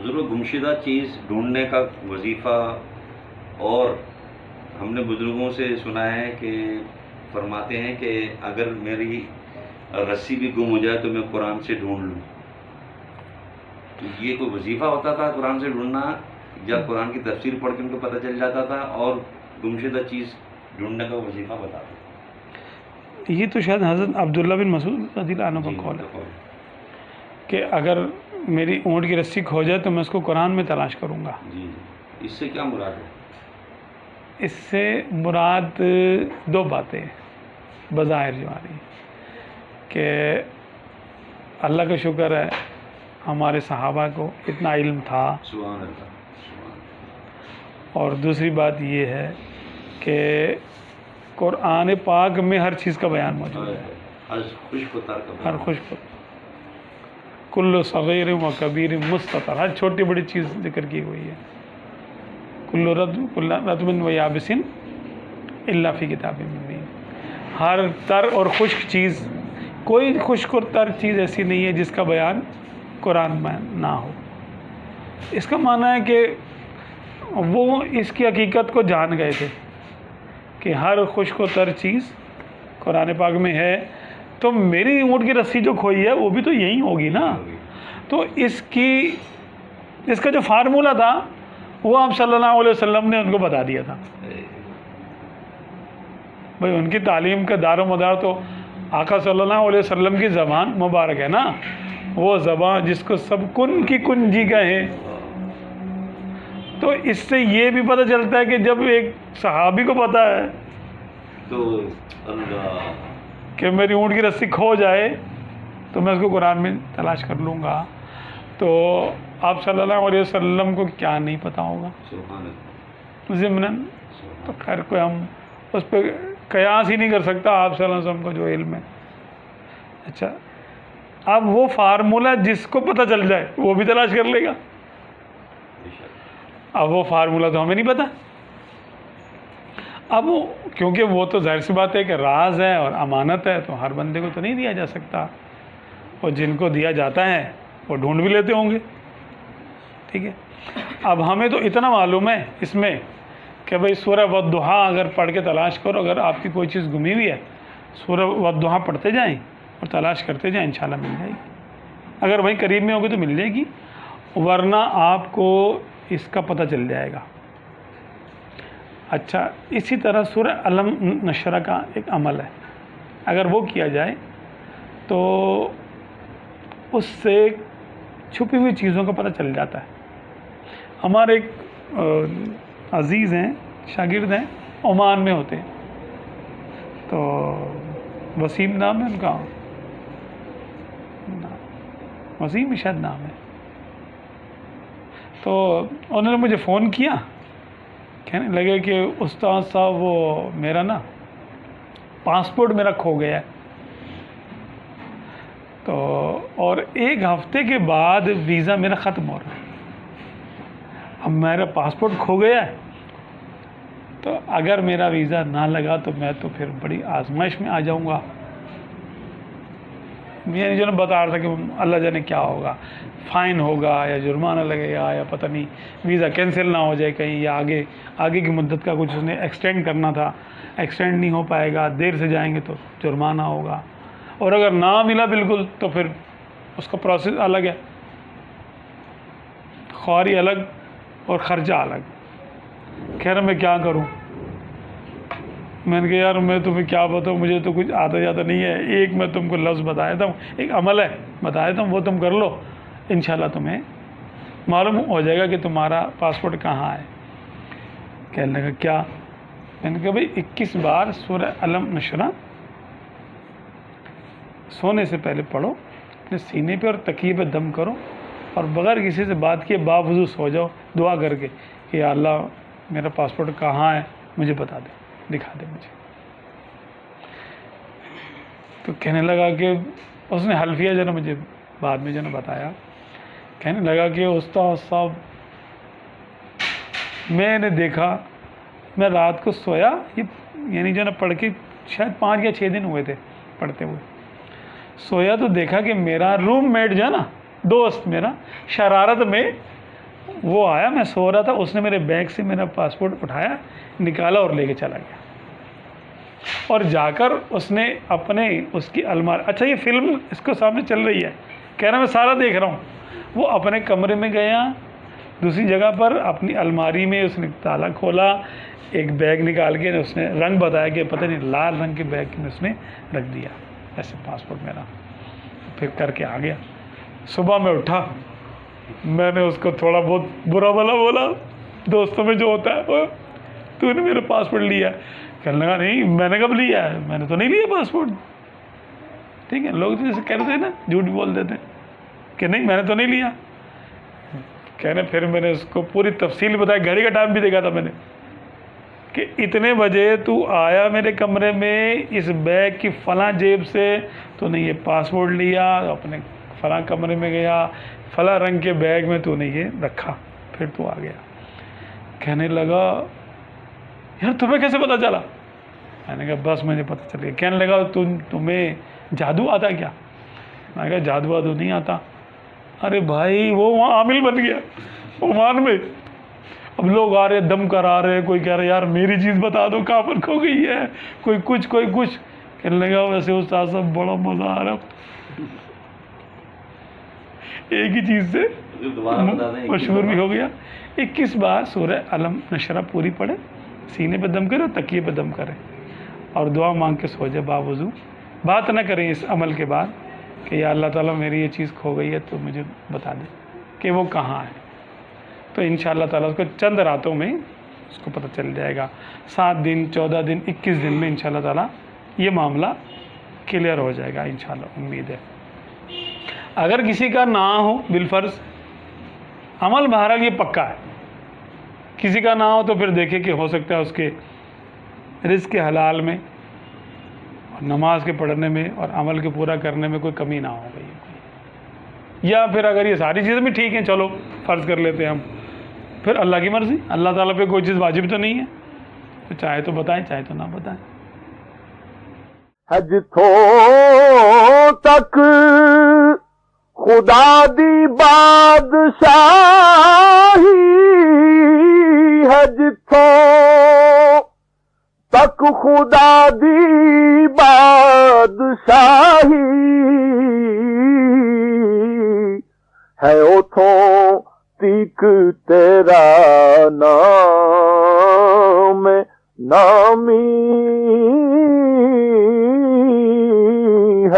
बुजुर्ग गुमशुदा चीज़ ढूंढने का वजीफ़ा, और हमने बुजुर्गों से सुना है कि फरमाते हैं कि अगर मेरी रस्सी भी गुम हो जाए तो मैं कुरान से ढूंढ लूँ। तो ये कोई वजीफ़ा होता था कुरान से ढूंढना, या कुरान की तफसीर पढ़ के उनको पता चल जाता था और गुमशुदा चीज़ ढूंढने का वजीफ़ा बताते? ये तो शायद हज़रत अब्दुल्ला बिन मसूद रज़ियल्लाहु अन्हु का कौल है कि अगर मेरी ऊँट की रस्सी खो जाए तो मैं उसको कुरान में तलाश करूँगा। जी, इससे क्या मुराद है? इससे मुराद दो बातें बज़ाहिर जो आ रही कि अल्लाह का शुक्र है हमारे सहाबा को इतना इल्म था, सुभान अल्लाह, सुभान। और दूसरी बात ये है कि कुरान पाक में हर चीज़ का बयान मौजूद है। हर खुशबतार का हर खुशबू कुल्लु सगीर व कबीर मुस्ततर, हर छोटी बड़ी चीज़ जिक्र की हुई है। कुल्लु रत्बिन व याबिसिन इल्ला फी किताबिम मुबीन, हर तर और खुश्क चीज़, कोई खुश्क और तर चीज़ ऐसी नहीं है जिसका बयान कुरान में ना हो। इसका माना है कि वो इसकी हकीकत को जान गए थे कि हर खुश्क और तर चीज़ कुरान पाक में है, तो मेरी ऊँट की रस्सी जो खोई है वो भी तो यही होगी ना। तो इसका जो फार्मूला था वो आप सल्लल्लाहु अलैहि वसल्लम ने उनको बता दिया था। भाई उनकी तालीम का दारो मदार तो आका सल्लल्लाहु अलैहि वसल्लम की ज़बान मुबारक है ना, वो ज़बान जिसको सब कुन की कुंजी कहे। तो इससे ये भी पता चलता है कि जब एक सहाबी को पता है तो अल्लाह कि मेरी ऊँट की रस्सी खो जाए तो मैं उसको कुरान में तलाश कर लूँगा, तो आप सल्लल्लाहु अलैहि वसल्लम को क्या नहीं पता होगा ज़िम्नन। तो खैर कोई हम उस पर कयास ही नहीं कर सकता आप सल्लल्लाहु अलैहि वसल्लम को जो इल्म है। अच्छा, अब वो फार्मूला जिसको पता चल जाए वो भी तलाश कर लेगा। अब वो फार्मूला तो हमें नहीं पता। अब क्योंकि वो तो जाहिर सी बात है कि राज है और अमानत है, तो हर बंदे को तो नहीं दिया जा सकता, और जिनको दिया जाता है वो ढूंढ भी लेते होंगे। ठीक है, अब हमें तो इतना मालूम है इसमें कि भाई सूरह वद्दुहा अगर पढ़ के तलाश करो, अगर आपकी कोई चीज़ गुमी हुई है सूरह वद्दुहा पढ़ते जाएं और तलाश करते जाएं, इंशाल्लाह मिल जाएगी। अगर वहीं करीब में होगी तो मिल जाएगी, वरना आपको इसका पता चल जाएगा। अच्छा, इसी तरह सूरह अलम नशरा का एक अमल है, अगर वो किया जाए तो उससे छुपी हुई चीज़ों का पता चल जाता है। हमारे एक अज़ीज़ हैं, शागिर्द हैं, ओमान में होते हैं, तो वसीम नाम है उनका, वसीम शायद नाम है। तो उन्होंने मुझे फ़ोन किया, कहने लगे कि उस्ताद साहब वो मेरा ना पासपोर्ट मेरा खो गया है, तो और 1 हफ़्ते के बाद वीज़ा मेरा ख़त्म हो रहा है। अब मेरा पासपोर्ट खो गया है, तो अगर मेरा वीज़ा ना लगा तो मैं तो फिर बड़ी आजमाइश में आ जाऊंगा। मैं जो बता रहा था कि अल्लाह जाने क्या होगा, फ़ाइन होगा या जुर्माना लगेगा या पता नहीं वीज़ा कैंसिल ना हो जाए कहीं, या आगे की मुद्दत का कुछ उसने एक्सटेंड करना था, एक्सटेंड नहीं हो पाएगा, देर से जाएंगे तो जुर्माना होगा, और अगर ना मिला बिल्कुल तो फिर उसका प्रोसेस अलग है, ख्वारी अलग और ख़र्चा अलग। खैर मैं क्या करूं, मैंने कहा यार मैं तुम्हें क्या बताऊं, मुझे तो कुछ आता जाता नहीं है। एक मैं तुमको लफ्ज़ बताया था, एक अमल है बताया था, वो तुम कर लो, इंशाल्लाह तुम्हें मालूम हो जाएगा कि तुम्हारा पासपोर्ट कहाँ है। कहने लगा क्या? मैंने कहा भाई 21 बार सूरह अलम नशरा सोने से पहले पढ़ो, अपने सीने पे और तकिए पे दम करो, और बगैर किसी से बात किए बावजूद सो जाओ दुआ करके कि या अल्लाह मेरा पासपोर्ट कहाँ है, मुझे बता दे, दिखा दे मुझे। तो कहने लगा कि उसने हल्फिया जो मुझे बाद में जो बताया, कहने लगा कि उस्ताद साहब मैंने देखा, मैं रात को सोया, ये यानी जो पढ़ के शायद 5 या 6 दिन हुए थे पढ़ते हुए, सोया तो देखा कि मेरा रूममेट जो है ना, दोस्त मेरा, शरारत में वो आया, मैं सो रहा था, उसने मेरे बैग से मेरा पासपोर्ट उठाया, निकाला और लेके चला गया। और जाकर उसने अपने उसकी अलमारी, अच्छा ये फिल्म इसको सामने चल रही है, कह रहा मैं सारा देख रहा हूँ। वो अपने कमरे में गया, दूसरी जगह पर अपनी अलमारी में उसने ताला खोला, एक बैग निकाल के उसने रंग बताया कि पता नहीं लाल रंग के बैग में उसने रख दिया ऐसे पासपोर्ट मेरा, फिर करके आ गया। सुबह में उठा, मैंने उसको थोड़ा बहुत बुरा भला बोला, दोस्तों में जो होता है, तूने मेरा पासपोर्ट लिया। कहने लगा नहीं मैंने कब लिया है, मैंने तो नहीं लिया पासपोर्ट। ठीक है, लोग जैसे कह रहे थे ना, झूठ बोल देते कि नहीं मैंने तो नहीं लिया। कहने फिर मैंने उसको पूरी तफसील बताई, घड़ी का टाइम भी देखा था मैंने कि इतने बजे तू आया मेरे कमरे में, इस बैग की फलां जेब से तूने ये पासपोर्ट लिया, अपने फलां कमरे में गया, फलां रंग के बैग में तूने ये रखा, फिर तू आ गया। कहने लगा यार तुम्हें कैसे पता चला? मैंने कहा बस मुझे पता चल गया। कहने लगा तुम्हें जादू आता क्या? मैंने कहा जादू वादू नहीं आता। अरे भाई वो वहाँ आमिल बन गया ओमान में। अब लोग आ रहे, दम करा रहे, कोई कह रहे यार मेरी चीज़ बता दो कहाँ पर खो गई है, कोई कुछ कोई कुछ। कहने लगा वैसे उस्ताद साहब बड़ा मज़ा आ रहा, एक ही चीज़ से मशहूर भी हो गया। 21 बार सूरह अलम नशरा पूरी पढ़े, सीने पे दम करे और तकिए पे दम करे, और दुआ मांग के सो जाए बावजू। बात ना करें इस अमल के बाद कि या अल्लाह ताला मेरी ये चीज़ खो गई है तो मुझे बता दे कि वो कहाँ है। तो इंशाअल्लाह ताला उसको चंद रातों में उसको पता चल जाएगा। 7 दिन, 14 दिन, 21 दिन में इंशाअल्लाह ताला ये मामला क्लियर हो जाएगा इंशाअल्लाह, उम्मीद है। अगर किसी का ना हो बिलफर्ज अमल, बहरहाल ये पक्का है, किसी का ना हो तो फिर देखे कि हो सकता है उसके रिज़्क़ के हलाल में और नमाज के पढ़ने में और अमल के पूरा करने में कोई कमी ना हो गई, या फिर अगर ये सारी चीज़ें भी ठीक हैं, चलो फ़र्ज़ कर लेते हैं हम, फिर अल्लाह की मर्ज़ी, अल्लाह ताला पे कोई चीज़ वाजिब तो नहीं है, तो चाहे तो बताएं चाहे तो ना बताएं। जिथों तक खुदा दी बादशाही है, जिथों तक खुदा दी बादशाही है, उथों तीक तेरा नाम नामी